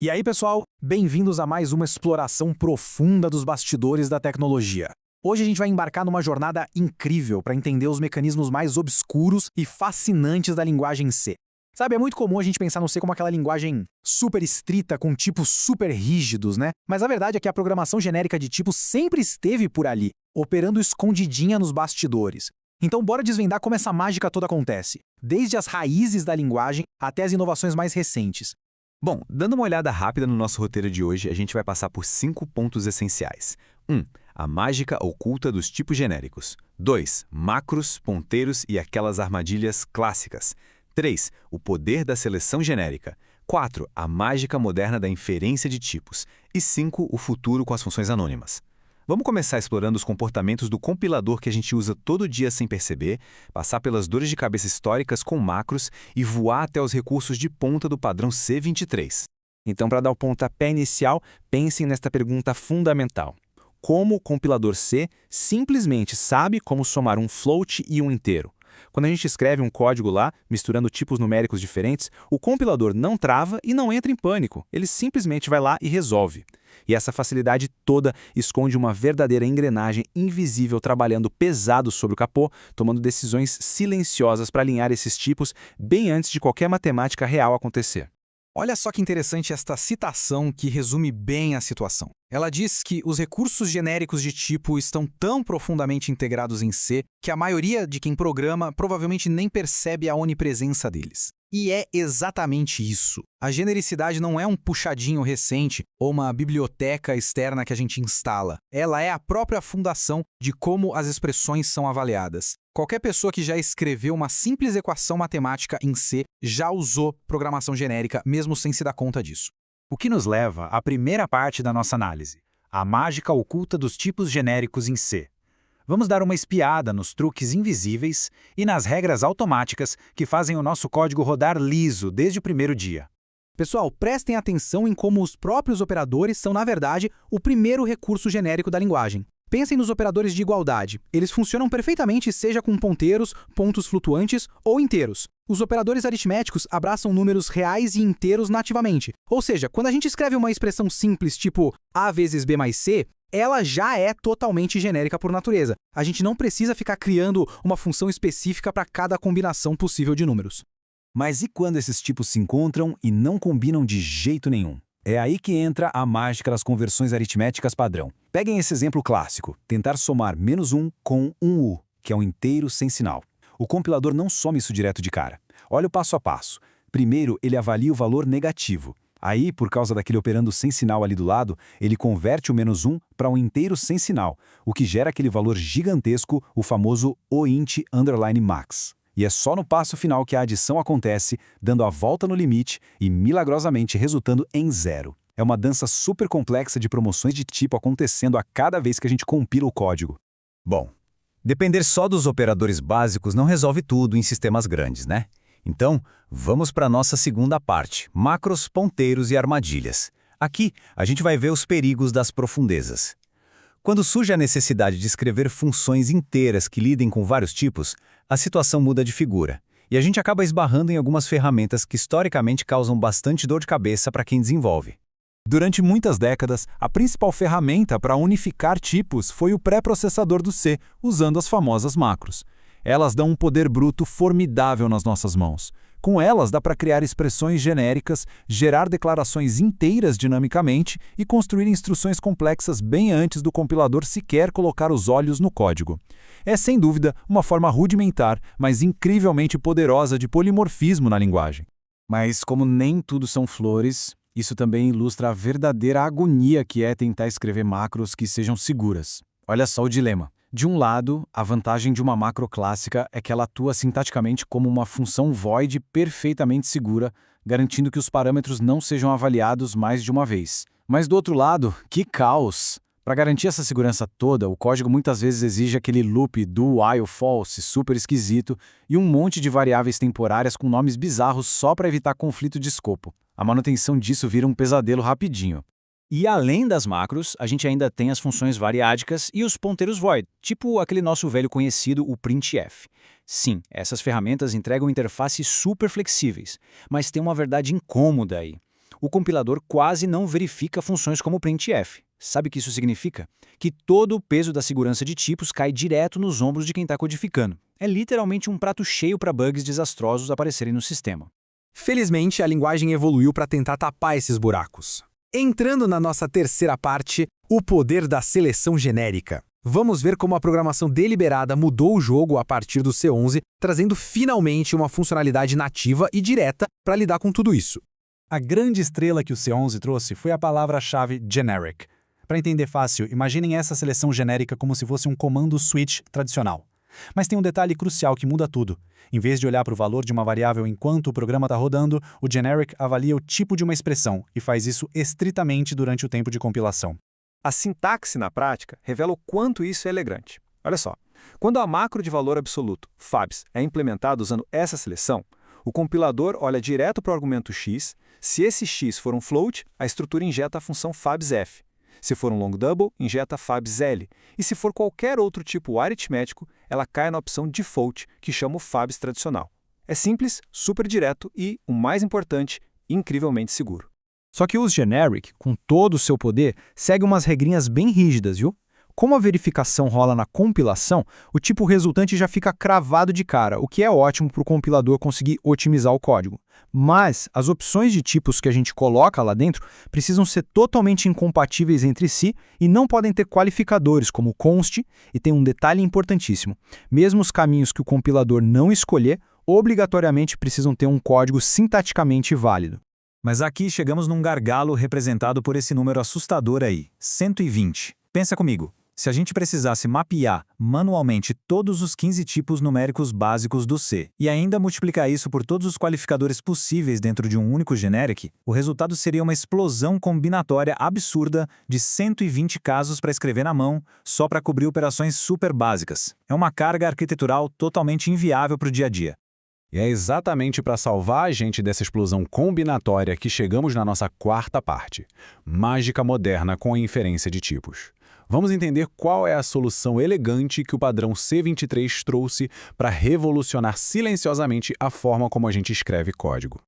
E aí, pessoal, bem-vindos a mais uma exploração profunda dos bastidores da tecnologia. Hoje a gente vai embarcar numa jornada incrível para entender os mecanismos mais obscuros e fascinantes da linguagem C. Sabe, é muito comum a gente pensar no C como aquela linguagem super estrita, com tipos super rígidos, né? Mas a verdade é que a programação genérica de tipos sempre esteve por ali, operando escondidinha nos bastidores. Então bora desvendar como essa mágica toda acontece, desde as raízes da linguagem até as inovações mais recentes. Bom, dando uma olhada rápida no nosso roteiro de hoje, a gente vai passar por 5 pontos essenciais. 1. A mágica oculta dos tipos genéricos. 2. Macros, ponteiros e aquelas armadilhas clássicas. 3. O poder da seleção genérica. 4. A mágica moderna da inferência de tipos. E 5. O futuro com as funções anônimas. Vamos começar explorando os comportamentos do compilador que a gente usa todo dia sem perceber, passar pelas dores de cabeça históricas com macros e voar até os recursos de ponta do padrão C23. Então, para dar o pontapé inicial, pensem nesta pergunta fundamental. Como o compilador C simplesmente sabe como somar um float e um inteiro? Quando a gente escreve um código lá, misturando tipos numéricos diferentes, o compilador não trava e não entra em pânico. Ele simplesmente vai lá e resolve. E essa facilidade toda esconde uma verdadeira engrenagem invisível trabalhando pesado sobre o capô, tomando decisões silenciosas para alinhar esses tipos bem antes de qualquer matemática real acontecer. Olha só que interessante esta citação que resume bem a situação. Ela diz que os recursos genéricos de tipo estão tão profundamente integrados em C que a maioria de quem programa provavelmente nem percebe a onipresença deles. E é exatamente isso. A genericidade não é um puxadinho recente ou uma biblioteca externa que a gente instala. Ela é a própria fundação de como as expressões são avaliadas. Qualquer pessoa que já escreveu uma simples equação matemática em C já usou programação genérica, mesmo sem se dar conta disso. O que nos leva à primeira parte da nossa análise, a mágica oculta dos tipos genéricos em C. Vamos dar uma espiada nos truques invisíveis e nas regras automáticas que fazem o nosso código rodar liso desde o primeiro dia. Pessoal, prestem atenção em como os próprios operadores são, na verdade, o primeiro recurso genérico da linguagem. Pensem nos operadores de igualdade. Eles funcionam perfeitamente seja com ponteiros, pontos flutuantes ou inteiros. Os operadores aritméticos abraçam números reais e inteiros nativamente. Ou seja, quando a gente escreve uma expressão simples tipo A vezes B mais C, ela já é totalmente genérica por natureza. A gente não precisa ficar criando uma função específica para cada combinação possível de números. Mas e quando esses tipos se encontram e não combinam de jeito nenhum? É aí que entra a mágica das conversões aritméticas padrão. Peguem esse exemplo clássico, tentar somar -1 com um U, que é um inteiro sem sinal. O compilador não soma isso direto de cara. Olha o passo a passo. Primeiro, ele avalia o valor negativo. Aí, por causa daquele operando sem sinal ali do lado, ele converte o -1 para um inteiro sem sinal, o que gera aquele valor gigantesco, o famoso oint_max. E é só no passo final que a adição acontece, dando a volta no limite e milagrosamente resultando em 0. É uma dança super complexa de promoções de tipo acontecendo a cada vez que a gente compila o código. Bom, depender só dos operadores básicos não resolve tudo em sistemas grandes, né? Então, vamos para a nossa segunda parte, macros, ponteiros e armadilhas. Aqui, a gente vai ver os perigos das profundezas. Quando surge a necessidade de escrever funções inteiras que lidem com vários tipos, a situação muda de figura, e a gente acaba esbarrando em algumas ferramentas que historicamente causam bastante dor de cabeça para quem desenvolve. Durante muitas décadas, a principal ferramenta para unificar tipos foi o pré-processador do C, usando as famosas macros. Elas dão um poder bruto formidável nas nossas mãos. Com elas, dá para criar expressões genéricas, gerar declarações inteiras dinamicamente e construir instruções complexas bem antes do compilador sequer colocar os olhos no código. É, sem dúvida, uma forma rudimentar, mas incrivelmente poderosa de polimorfismo na linguagem. Mas como nem tudo são flores, isso também ilustra a verdadeira agonia que é tentar escrever macros que sejam seguras. Olha só o dilema. De um lado, a vantagem de uma macro clássica é que ela atua sintaticamente como uma função void perfeitamente segura, garantindo que os parâmetros não sejam avaliados mais de uma vez. Mas do outro lado, que caos! Para garantir essa segurança toda, o código muitas vezes exige aquele loop do while false super esquisito e um monte de variáveis temporárias com nomes bizarros só para evitar conflito de escopo. A manutenção disso vira um pesadelo rapidinho. E além das macros, a gente ainda tem as funções variádicas e os ponteiros void, tipo aquele nosso velho conhecido, o printf. Sim, essas ferramentas entregam interfaces super flexíveis, mas tem uma verdade incômoda aí. O compilador quase não verifica funções como printf. Sabe o que isso significa? Que todo o peso da segurança de tipos cai direto nos ombros de quem está codificando. É literalmente um prato cheio para bugs desastrosos aparecerem no sistema. Felizmente, a linguagem evoluiu para tentar tapar esses buracos. Entrando na nossa terceira parte, o poder da seleção genérica. Vamos ver como a programação deliberada mudou o jogo a partir do C11, trazendo finalmente uma funcionalidade nativa e direta para lidar com tudo isso. A grande estrela que o C11 trouxe foi a palavra-chave generic. Para entender fácil, imaginem essa seleção genérica como se fosse um comando switch tradicional. Mas tem um detalhe crucial que muda tudo. Em vez de olhar para o valor de uma variável enquanto o programa está rodando, o generic avalia o tipo de uma expressão e faz isso estritamente durante o tempo de compilação. A sintaxe, na prática, revela o quanto isso é elegante. Olha só, quando a macro de valor absoluto, fabs, é implementada usando essa seleção, o compilador olha direto para o argumento x. Se esse x for um float, a estrutura injeta a função fabsf. Se for um long double, injeta fabsl. E se for qualquer outro tipo aritmético, ela cai na opção default, que chama o fabs tradicional. É simples, super direto e, o mais importante, incrivelmente seguro. Só que o generic, com todo o seu poder, segue umas regrinhas bem rígidas, viu? Como a verificação rola na compilação, o tipo resultante já fica cravado de cara, o que é ótimo para o compilador conseguir otimizar o código. Mas as opções de tipos que a gente coloca lá dentro precisam ser totalmente incompatíveis entre si e não podem ter qualificadores como const, e tem um detalhe importantíssimo. Mesmo os caminhos que o compilador não escolher, obrigatoriamente precisam ter um código sintaticamente válido. Mas aqui chegamos num gargalo representado por esse número assustador aí, 120. Pensa comigo. Se a gente precisasse mapear manualmente todos os 15 tipos numéricos básicos do C e ainda multiplicar isso por todos os qualificadores possíveis dentro de um único generic, o resultado seria uma explosão combinatória absurda de 120 casos para escrever na mão, só para cobrir operações super básicas. É uma carga arquitetural totalmente inviável para o dia a dia. E é exatamente para salvar a gente dessa explosão combinatória que chegamos na nossa quarta parte, mágica moderna com a inferência de tipos. Vamos entender qual é a solução elegante que o padrão C23 trouxe para revolucionar silenciosamente a forma como a gente escreve código.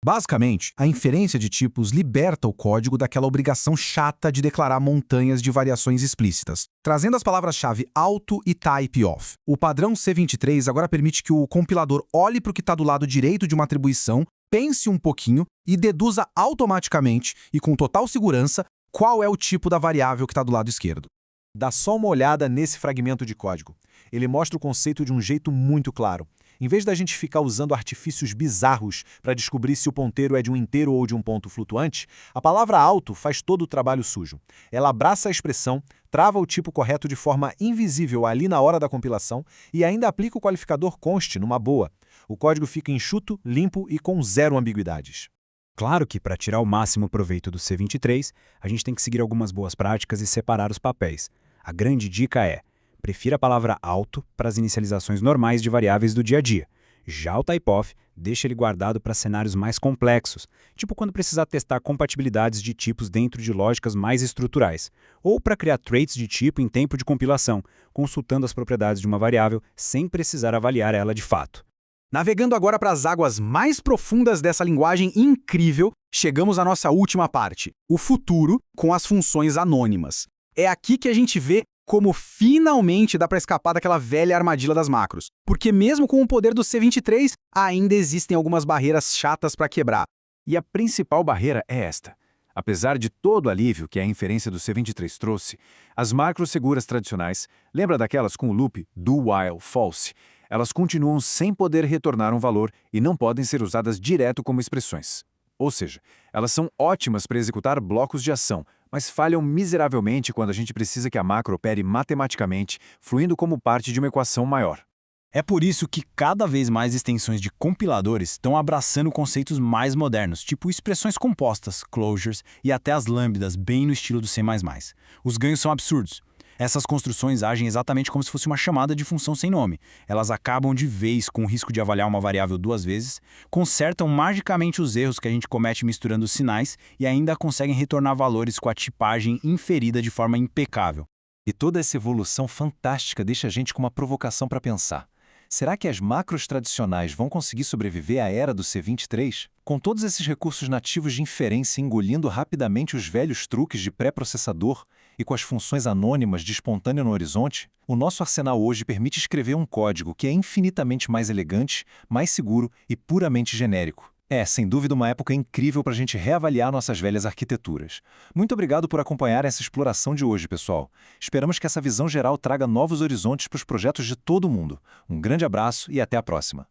Basicamente, a inferência de tipos liberta o código daquela obrigação chata de declarar montanhas de variações explícitas, trazendo as palavras-chave auto e type off. O padrão C23 agora permite que o compilador olhe para o que está do lado direito de uma atribuição, pense um pouquinho e deduza automaticamente e com total segurança qual é o tipo da variável que está do lado esquerdo. Dá só uma olhada nesse fragmento de código. Ele mostra o conceito de um jeito muito claro. Em vez da gente ficar usando artifícios bizarros para descobrir se o ponteiro é de um inteiro ou de um ponto flutuante, a palavra auto faz todo o trabalho sujo. Ela abraça a expressão, trava o tipo correto de forma invisível ali na hora da compilação e ainda aplica o qualificador const numa boa. O código fica enxuto, limpo e com zero ambiguidades. Claro que, para tirar o máximo proveito do C23, a gente tem que seguir algumas boas práticas e separar os papéis. A grande dica é: prefira a palavra auto para as inicializações normais de variáveis do dia a dia. Já o typeof, deixa ele guardado para cenários mais complexos, tipo quando precisar testar compatibilidades de tipos dentro de lógicas mais estruturais, ou para criar traits de tipo em tempo de compilação, consultando as propriedades de uma variável sem precisar avaliar ela de fato. Navegando agora para as águas mais profundas dessa linguagem incrível, chegamos à nossa última parte, o futuro com as funções anônimas. É aqui que a gente vê como finalmente dá para escapar daquela velha armadilha das macros. Porque mesmo com o poder do C23, ainda existem algumas barreiras chatas para quebrar. E a principal barreira é esta. Apesar de todo o alívio que a inferência do C23 trouxe, as macros seguras tradicionais, lembra daquelas com o loop do, while, false, elas continuam sem poder retornar um valor e não podem ser usadas direto como expressões. Ou seja, elas são ótimas para executar blocos de ação, mas falham miseravelmente quando a gente precisa que a macro opere matematicamente, fluindo como parte de uma equação maior. É por isso que cada vez mais extensões de compiladores estão abraçando conceitos mais modernos, tipo expressões compostas, closures e até as lambdas, bem no estilo do C++. Os ganhos são absurdos. Essas construções agem exatamente como se fosse uma chamada de função sem nome. Elas acabam de vez com o risco de avaliar uma variável duas vezes, consertam magicamente os erros que a gente comete misturando os sinais e ainda conseguem retornar valores com a tipagem inferida de forma impecável. E toda essa evolução fantástica deixa a gente com uma provocação para pensar. Será que as macros tradicionais vão conseguir sobreviver à era do C23? Com todos esses recursos nativos de inferência engolindo rapidamente os velhos truques de pré-processador e com as funções anônimas de espontâneo no horizonte, o nosso arsenal hoje permite escrever um código que é infinitamente mais elegante, mais seguro e puramente genérico. É, sem dúvida, uma época incrível para a gente reavaliar nossas velhas arquiteturas. Muito obrigado por acompanhar essa exploração de hoje, pessoal. Esperamos que essa visão geral traga novos horizontes para os projetos de todo mundo. Um grande abraço e até a próxima.